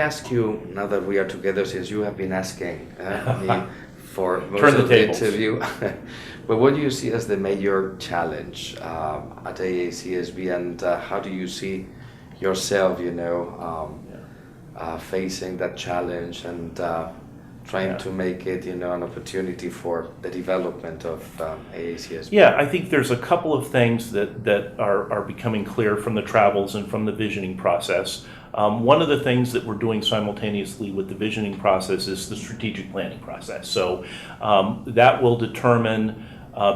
ask you, now that we are together, since you have been asking me for most Turn the of the tables. interview, but what do you see as the major challenge at AACSB, and how do you see yourself, facing that challenge and trying to make it, an opportunity for the development of AACSB? Yeah, I think there's a couple of things that are becoming clear from the travels and from the visioning process. One of the things that we're doing simultaneously with the visioning process is the strategic planning process. So that will determine,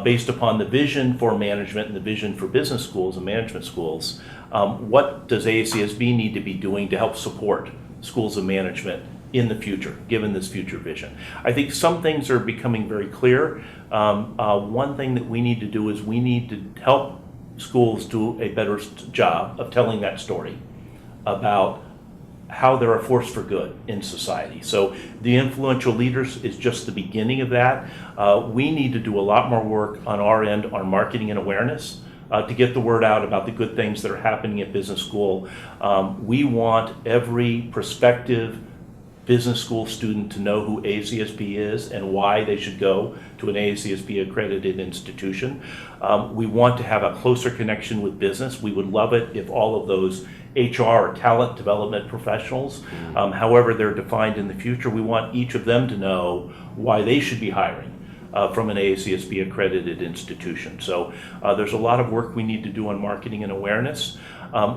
based upon the vision for management and the vision for business schools and management schools, what does AACSB need to be doing to help support schools of management in the future, given this future vision. I think some things are becoming very clear. One thing that we need to do is we need to help schools do a better job of telling that story about how they're a force for good in society. So the influential leaders is just the beginning of that. We need to do a lot more work on our end on marketing and awareness to get the word out about the good things that are happening at business school. We want every prospective business school student to know who AACSB is and why they should go to an AACSB accredited institution. We want to have a closer connection with business. We would love it if all of those HR or talent development professionals, however they're defined in the future, we want each of them to know why they should be hiring from an AACSB accredited institution. So there's a lot of work we need to do on marketing and awareness.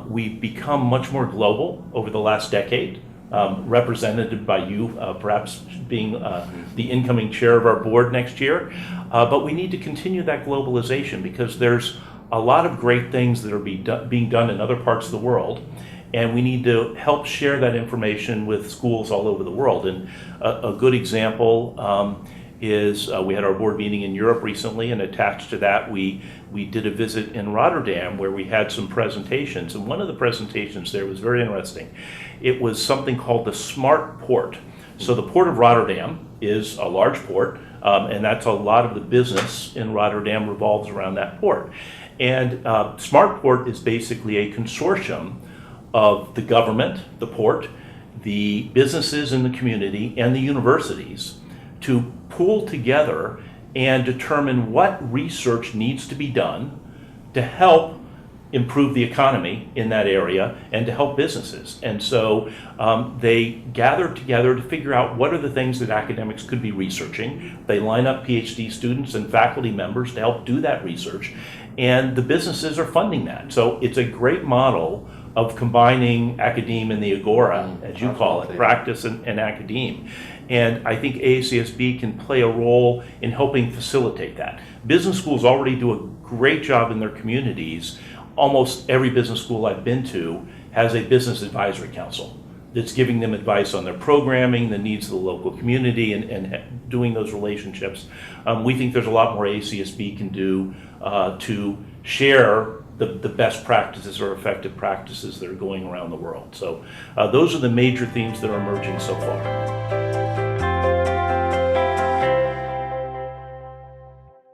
We've become much more global over the last decade. Represented by you, perhaps being the incoming chair of our board next year. But we need to continue that globalization because there's a lot of great things that are being done in other parts of the world, and we need to help share that information with schools all over the world. And a good example is we had our board meeting in Europe recently, and attached to that we did a visit in Rotterdam where we had some presentations, and one of the presentations there was very interesting. It was something called the Smart Port. So the Port of Rotterdam is a large port, and that's a lot of the business in Rotterdam revolves around that port. And Smart Port is basically a consortium of the government, the port, the businesses in the community, and the universities to pool together and determine what research needs to be done to help improve the economy in that area and to help businesses. And so they gathered together to figure out what are the things that academics could be researching. They line up PhD students and faculty members to help do that research, and the businesses are funding that. So it's a great model of combining academe and the agora, as you call it, practice and academe. And I think AACSB can play a role in helping facilitate that. Business schools already do a great job in their communities. Almost every business school I've been to has a business advisory council that's giving them advice on their programming, the needs of the local community, and doing those relationships. We think there's a lot more AACSB can do to share the best practices or effective practices that are going around the world. So those are the major themes that are emerging so far.